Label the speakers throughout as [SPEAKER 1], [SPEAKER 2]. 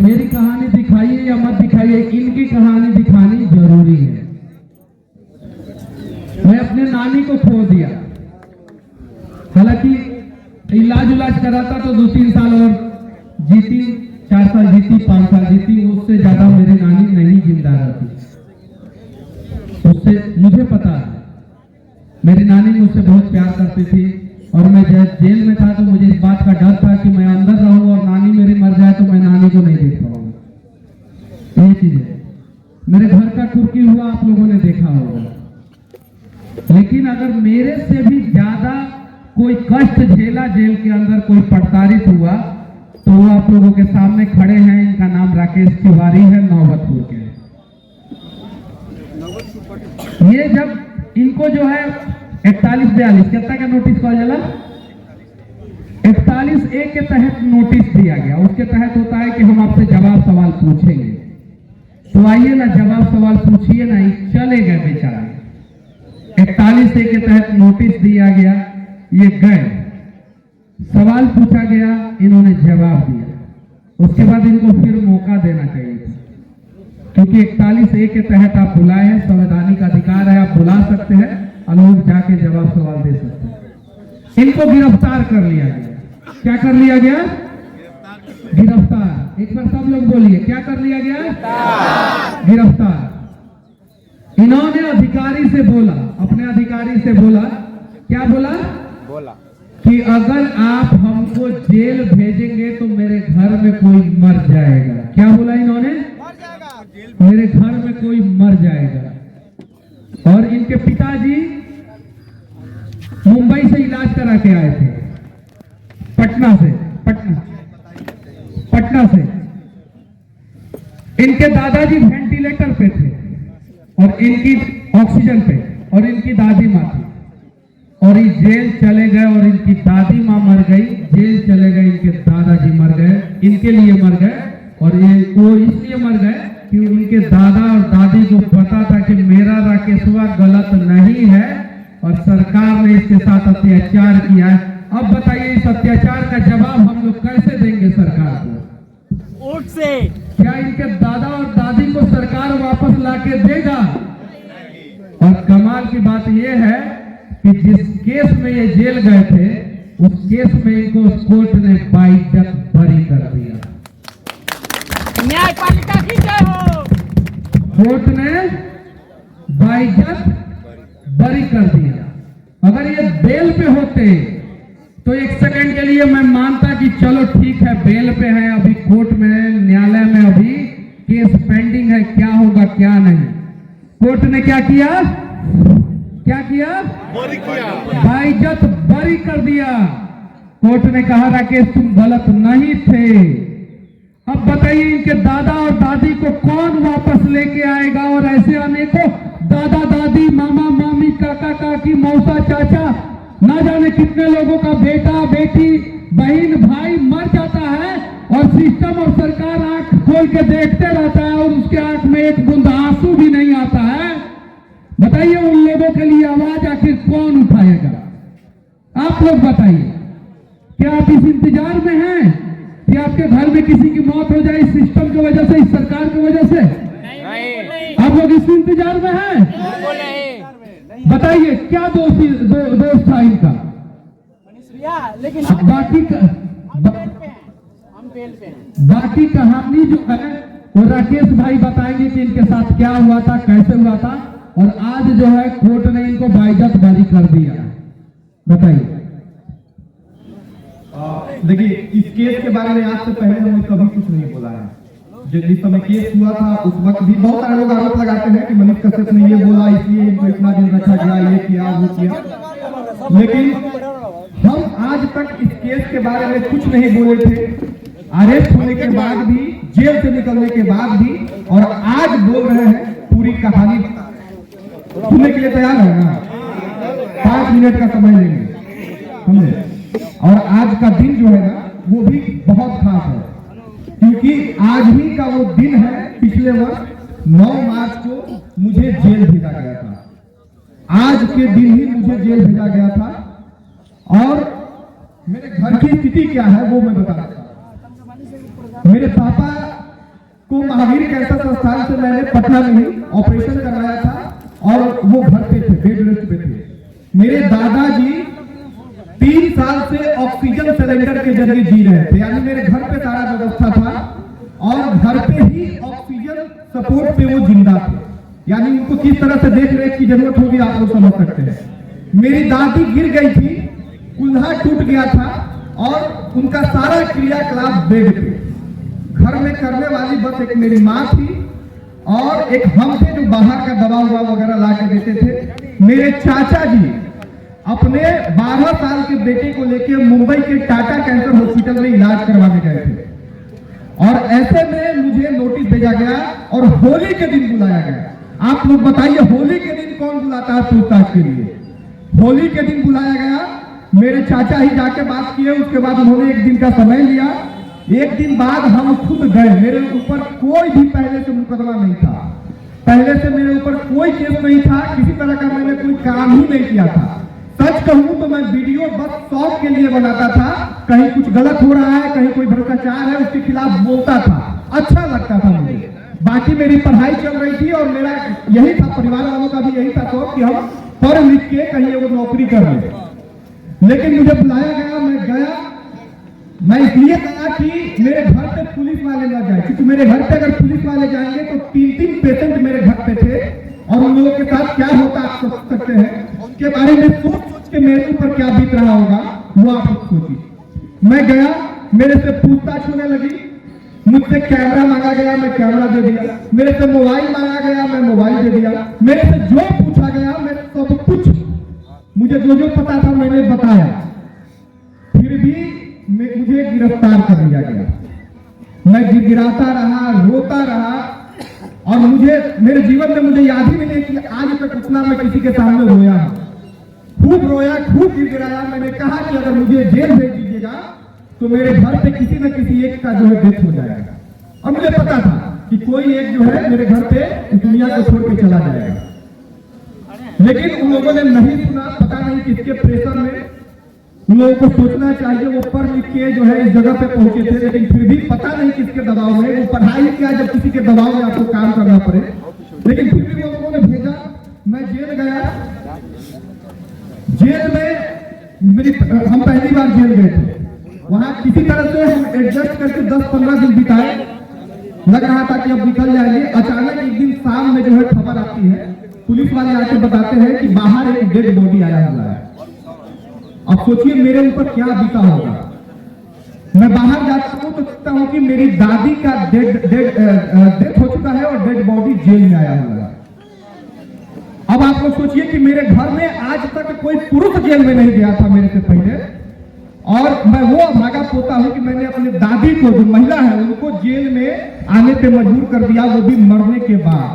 [SPEAKER 1] मेरी कहानी दिखाइए या मत दिखाइए, इनकी कहानी दिखानी जरूरी है। मैं अपने नानी को खो दिया, हालांकि इलाज उलाज कराता तो 2-3 साल और जीती, 4 साल जीती, 5 साल जीती, उससे ज्यादा मेरी नानी नहीं जिंदा रहती। उससे मुझे पता है, मेरी नानी मुझसे बहुत प्यार करती थी और मैं जब जेल में था तो मुझे इस बात का डर था कि मैं अंदर रहूं और नानी मेरी मर जाए तो मैं नानी को नहीं देख पाऊंगा। ये चीज है। मेरे घर का कुर्की हुआ आप लोगों ने देखा होगा, लेकिन अगर मेरे से भी ज्यादा कोई कष्ट झेला जेल के अंदर, कोई प्रताड़ित हुआ, तो वो आप लोगों के सामने खड़े हैं। इनका नाम राकेश तिवारी है, नौबतपुर के। ये जब इनको जो है 41-42 कितना का नोटिस कॉल चला, 41A के तहत नोटिस दिया गया। उसके तहत होता है कि हम आपसे जवाब सवाल पूछेंगे, तो आइए ना जवाब सवाल पूछिए ना, चले गए बेचारे। 41A के तहत नोटिस दिया गया, ये गए, सवाल पूछा गया, इन्होंने जवाब दिया। उसके बाद इनको फिर मौका देना चाहिए था, क्योंकि 41A के तहत आप बुलाए हैं, संवैधानिक अधिकार है, आप बुला सकते हैं और लोग जाके जवाब सवाल दे सकते हैं। इनको गिरफ्तार कर लिया गया। क्या कर लिया गया? गिरफ्तार। एक बार सब लोग बोलिए, क्या कर लिया गया? गिरफ्तार। इन्होंने अधिकारी से बोला, अपने अधिकारी से बोला, क्या बोला कि अगर आप हमको जेल भेजेंगे तो मेरे घर में कोई मर जाएगा। क्या बोला इन्होंने? मेरे घर में कोई मर जाएगा। और इनके पिताजी मुंबई से इलाज करा के आए थे, पटना से। इनके दादाजी वेंटिलेटर पे थे और इनकी ऑक्सीजन पे, और इनकी दादी माँ थी, और ये जेल चले गए और इनकी दादी माँ मर गई, जेल चले गए, इनके दादाजी मर गए, इनके लिए मर गए। और ये वो इसलिए मर गए कि उनके दादा और दादी को पता था कि मेरा राकेशवा गलत नहीं है और सरकार ने इसके साथ अत्याचार किया है। अब बताइए इस अत्याचार का जवाब हम लोग कैसे देंगे सरकार को? वोट से। क्या इनके दादा और दादी को सरकार वापस लाके देगा? और कमाल की बात यह है कि जिस केस में ये जेल गए थे, उस केस में इनको कोर्ट ने बाइज्जत बरी कर दिया। न्यायपालिका की जय हो। कोर्ट ने बाइज्जत बरी कर दिया। अगर ये बेल पे होते तो 1 सेकंड के लिए मैं मानता कि चलो ठीक है, बेल पे है, अभी कोर्ट में, न्यायालय में अभी केस पेंडिंग है, क्या होगा क्या नहीं। कोर्ट ने क्या किया? बाइज्जत बरी कर दिया। कोर्ट ने कहा राकेश तुम गलत नहीं थे। अब बताइए इनके दादा और दादी को कौन वापस लेके आएगा? और ऐसे अनेकों दादा दादी, मामा मामी, काका काकी, मौसा चाचा, ना जाने कितने लोगों का बेटा बेटी, बहन भाई मर जाता है और सिस्टम और सरकार आंख खोल के देखते रहता है और उसके आंख में एक बूंद आंसू भी नहीं आता है। बताइए उन लोगों के लिए आवाज आखिर कौन उठाएगा? आप लोग बताइए। क्या आप इस इंतजार में हैं कि आपके घर में किसी की मौत हो जाए इस सिस्टम की वजह से, इस सरकार की वजह से? नहीं। आप लोग इस इंतजार में हैं? बताइए क्या दोस्त था इनका? लेकिन बाकी कहानी जो है वो राकेश भाई बताएंगे कि इनके साथ क्या हुआ था, कैसे हुआ था, और आज जो है कोर्ट ने इनको बाइज्जत बरी कर दिया। बताइए।
[SPEAKER 2] देखिए इस केस के बारे में आज से पहले हमने कभी कुछ नहीं बोला है। जिस समय केस हुआ था उस वक्त भी बहुत सारे लोग आरोप लगाते हैं कि मनीष कश्यप ने ये बोला इसलिए इनको इतना दिन रखा गया, ये किया वो किया, लेकिन हम आज तक इस केस के बारे में कुछ नहीं बोले थे। अरेस्ट होने के बाद भी, जेल से निकलने के बाद भी, और आज बोल रहे हैं। पूरी कहानी सुनने के लिए तैयार है ना? 5 मिनट का समय लेंगे समझे। और आज का दिन जो है ना वो भी बहुत खास है, क्योंकि आज ही का वो दिन है। पिछले वर्ष 9 मार्च को मुझे जेल भेजा गया था। आज के दिन ही मुझे जेल भेजा गया था। और मेरे घर की स्थिति क्या है वो मैं बता रहा हूं। मेरे पापा को महावीर कैंसर संस्थान से मैंने पटना में ही ऑपरेशन करवाया था और वो घर पे थे, बेड रेस्ट पे थे। मेरे दादाजी 3 साल से ऑक्सीजन सिलेंडर के जरिए जी रहे थे, यानी मेरे घर पे सारा व्यवस्था था और घर पे ही ऑक्सीजन सपोर्ट पे वो जिंदा थे, यानी उनको किस तरह से देख रेख की जरूरत होगी आप लोग समझ सकते हैं। मेरी दादी गिर गई थी, कुल्हा टूट गया था और उनका सारा क्रियाकलाप बेड पे। घर में करने वाली बस एक मेरी माँ थी और एक हम थे जो बाहर का दवा उवा वगैरह ला के देते थे। मेरे चाचा जी अपने 12 साल के बेटे को लेकर मुंबई के टाटा कैंसर हॉस्पिटल में इलाज करवाने गए थे और ऐसे में मुझे नोटिस भेजा गया और होली के दिन बुलाया गया। आप लोग बताइए होली के दिन कौन बुलाता है पूछताछ के लिए? होली के दिन बुलाया गया, मेरे चाचा ही जाके बात किए, उसके बाद उन्होंने एक दिन का समय लिया। एक दिन बाद हम खुद गए, मेरे ऊपर कोई भी पहले से मुकदमा नहीं था, पहले से मेरे ऊपर कोई केस नहीं था, किसी तरह का मैंने कोई काम ही नहीं किया था। सच कहूं तो मैं वीडियो बस शौक के लिए बनाता था, कहीं कुछ गलत हो रहा है, कहीं कोई भ्रष्टाचार है उसके खिलाफ बोलता था, अच्छा लगता था मुझे। बाकी मेरी पढ़ाई चल रही थी और मेरा यही था, परिवार वालों का भी यही था शौक कि हम पढ़ लिख के कहीं वो नौकरी कर ले। लेकिन मुझे बुलाया गया, मैं गया। मैं इसलिए गया कि मेरे घर पे पुलिस वाले ना जाए, क्योंकि मेरे घर पे अगर पुलिस वाले जाएंगे तो 3 पेशेंट मेरे घर पे थे और उन लोगों के साथ क्या होता आप सोच सकते हैं, उसके बारे में सोच के मेरे ऊपर क्या बीत रहा होगा वो आप सोचिए। मैं गया, मेरे से पूछताछ होने लगी, मुझसे कैमरा मांगा गया, मैं कैमरा दे दिया, मेरे से मोबाइल मांगा गया, मैं मोबाइल दे दिया, मेरे से जो पूछा गया मैं सब कुछ, मुझे जो पता था मैंने बताया। फिर भी मुझे गिरफ्तार कर लिया गया। मैं गिड़गिड़ाता रहा, रोता रहा और मुझे मेरे जीवन में मुझे याद ही नहीं कि आज तक उतना मैं किसी के सामने रोया। खूब रोया, खूब गिड़गिड़ाया। मैंने कहा कि अगर मुझे जेल भेज दीजिएगा तो मेरे घर पे किसी न किसी एक का जो है डेथ हो जाएगा। और मुझे पता था कि कोई एक जो है मेरे घर पे दुनिया को छोड़ के चला जाएगा, लेकिन उन लोगों ने नहीं सुना। पता नहीं किसके प्रेशर में, उन लोगों को सोचना चाहिए वो पढ़ लिख के जो है इस जगह पे पहुंचे थे, लेकिन फिर भी पता नहीं किसके दबाव में, वो पढ़ाई किया जब किसी के दबाव में आपको काम करना पड़े, लेकिन फिर भी वो लोगों ने भेजा। मैं जेल गया, जेल में हम पहली बार जेल गए थे। वहां किसी तरह से हम एडजस्ट करके 10-15 दिन बिताए, लग रहा था कि अब निकल जाएंगे। अचानक एक दिन शाम में जो है खबर आती है, पुलिस वाले आके बताते हैं कि बाहर एक डेड बॉडी आया हुआ है। अब सोचिए मेरे ऊपर क्या बीता होगा। मैं बाहर जाता हूं तो देखता हूं कि मेरी दादी का डेथ हो चुका है और डेड बॉडी जेल में आया हुआ है। अब आप लोग सोचिए कि मेरे घर में आज तक कोई पुरुष जेल में नहीं गया था मेरे से पहले, और मैं वो अभागा पोता हूं कि मैंने अपनी दादी को, जो महिला है, उनको जेल में आने पे मजबूर कर दिया, वो भी मरने के बाद।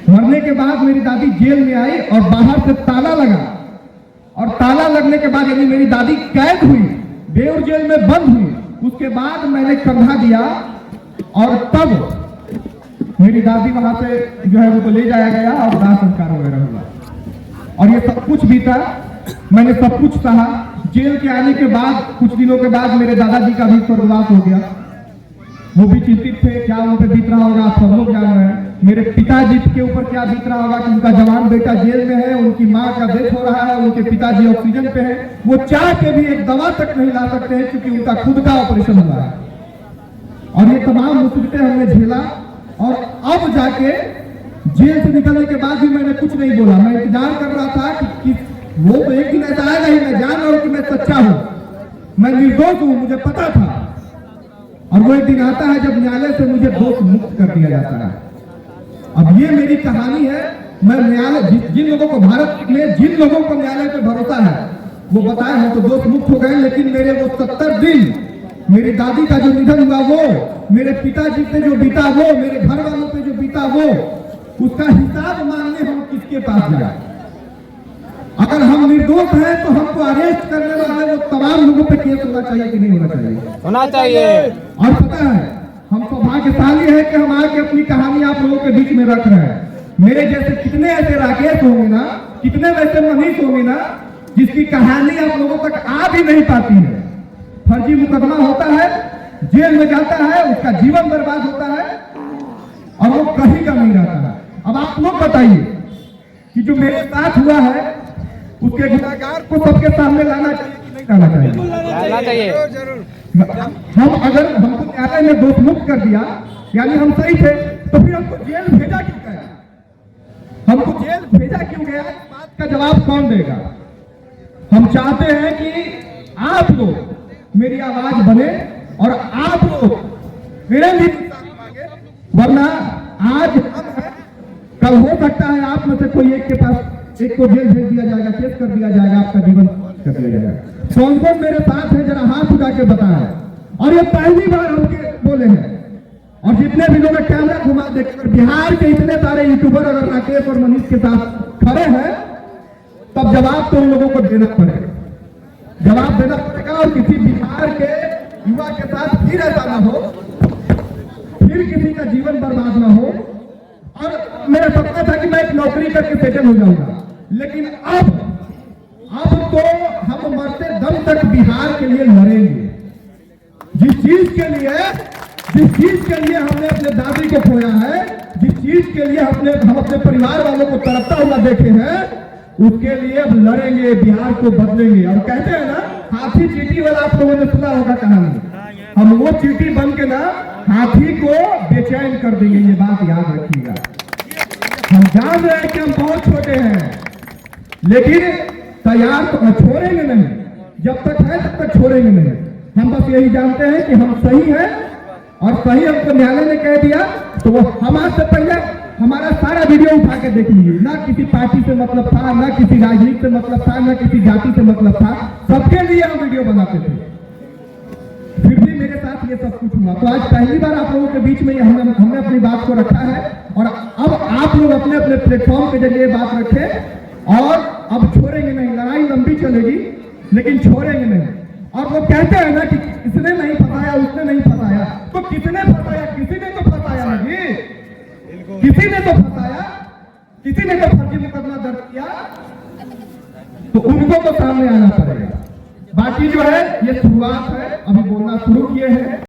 [SPEAKER 2] मरने के बाद मेरी दादी जेल में आई और बाहर से ताला लगा, और ताला लगने के बाद यानी मेरी दादी कैद हुई, बेऊर जेल में बंद हुई। उसके बाद मैंने कंधा दिया और तब मेरी दादी वहां से जो है उनको ले जाया गया और दाह संस्कार वगैरह हुआ। और ये सब कुछ भी था, मैंने सब कुछ सहा। जेल के आने के बाद कुछ दिनों के बाद मेरे दादाजी का भी स्वर्गवास हो गया। वो भी चिंतित थे, क्या उन पे बीत रहा होगा, आप सब लोग जान रहे हैं। मेरे पिताजी के ऊपर क्या बीत रहा होगा कि उनका जवान बेटा जेल में है, उनकी माँ का डेथ हो रहा है, उनके पिताजी ऑक्सीजन पे है, वो चाह के भी एक दवा तक नहीं ला सकते हैं क्योंकि उनका खुद का ऑपरेशन हुआ है। और ये तमाम मुसीबतें हमने झेला और अब जाके जेल से निकलने के बाद भी मैंने कुछ नहीं बोला। मैं इंतजार कर रहा था कि वो तो एक दिन ऐसा आएगा ही, मैं जान रहा हूं कि मैं सच्चा हूं, मैं निर्दोष हूं, मुझे पता था। और वो एक दिन आता है जब न्यायालय से मुझे दोष मुक्त कर दिया जाता है। अब ये मेरी कहानी है। मैं न्यायालय, जिन लोगों को भारत में जिन लोगों को न्यायालय पे भरोसा है वो बताए हैं तो दोष मुक्त हो गए, लेकिन मेरे वो 70 दिन, मेरी दादी का जो निधन हुआ वो, मेरे पिताजी पे जो बीता वो, मेरे घर वालों पे जो बीता वो, उसका हिसाब मांगने हम किसके पास जाए? अगर हम निर्दोष हैं तो हमको अरेस्ट करने वाले वो तमाम लोगों पे केस होना चाहिए कि नहीं होना चाहिए?
[SPEAKER 3] होना चाहिए।
[SPEAKER 2] और पता है हम सौभाग्यशाली है कि हम आके अपनी कहानी आप लोगों के बीच में रख रहे हैं। मेरे जैसे कितने ऐसे राकेश होंगे ना, कितने वैसे मनीष होंगे ना, जिसकी कहानी आप लोगों तक आ भी नहीं पाती है। फर्जी मुकदमा होता है, जेल में जाता है, उसका जीवन बर्बाद होता है और वो कहीं का नहीं रहता है। अब आप लोग बताइए कि जो मेरे साथ हुआ है उसके गुनाहगार को सबके सामने लाना चाहिए कि नहीं लाना चाहिए?
[SPEAKER 3] लाना चाहिए।
[SPEAKER 2] हम अगर हमको न्यायालय में दोष मुक्त कर दिया, यानी हम सही थे, तो फिर हमको जेल भेजा क्यों गया? हमको जेल भेजा क्यों गया? इस बात का जवाब कौन देगा? हम चाहते हैं कि आप लोग मेरी आवाज बने और आप लोग मेरे लिए इंसाफ मांगे, वरना आज हम हैं, कल हो सकता है आप में से कोई एक के पास एक को जेल भेज दिया जाएगा, केस कर दिया जाएगा, आपका जीवन कर दिया जाएगा। कौन कौन मेरे साथ है जरा हाथ उठा के बताएं। और ये पहली बार हमके बोले हैं, और जितने भी लोग कैमरा घुमा देखकर बिहार के इतने सारे यूट्यूबर अगर राकेश और मनीष के साथ खड़े हैं, तब जवाब तो उन लोगों को देना पड़ेगा, जवाब देना पड़ेगा। और किसी बिहार के युवा के साथ फिर ऐसा ना हो, फिर किसी का जीवन बर्बाद ना हो। और मेरा सपना था कि मैं एक नौकरी करके सेटल हो जाऊंगा, लेकिन अब तो हम मरते दम तक बिहार के लिए लड़ेंगे। जिस चीज के लिए हमने अपने दादी को खोया है, जिस चीज के लिए हम अपने परिवार वालों को तड़पता हुआ देखे हैं, उसके लिए अब लड़ेंगे, बिहार को बदलेंगे। और कहते हैं ना, हाथी चींटी वाला आप लोगों ने सुना होगा कहानी, हम वो चींटी बन के ना हाथी को बेचैन कर देंगे, ये बात याद रखिएगा। हम जान रहे हैं कि हम बहुत छोटे हैं, लेकिन तैयार तो छोड़ेंगे नहीं, जब तक है तब तक छोड़ेंगे नहीं। हम बस यही जानते हैं कि हम सही हैं, और सही हमको न्यायालय ने कह दिया, तो वो हम आज से पहले हमारा सारा वीडियो उठा के देख लीजिए। ना किसी पार्टी से मतलब था, ना किसी राजनीति से मतलब था, ना किसी जाति से मतलब था, सबके लिए हम वीडियो बनाते थे। फिर भी मेरे साथ ये सब कुछ हुआ। तो आज पहली बार आप लोगों के बीच में हमने अपनी बात को रखा है, और अब आप लोग अपने अपने प्लेटफॉर्म के जरिए बात रखें, और अब छोड़ेंगे नहीं। लड़ाई लंबी चलेगी, लेकिन छोड़ेंगे नहीं। और वो कहते हैं ना कि इसने नहीं फंसाया, उसने नहीं फंसाया, तो किसने फंसाया? किसी ने तो फंसाया नहीं, किसी ने तो फंसाया, किसी ने तो फर्जी मुकदमा दर्ज किया, तो उनको तो सामने आना पड़ेगा। बाकी जो है ये शुरुआत है, अभी बोलना शुरू किए हैं।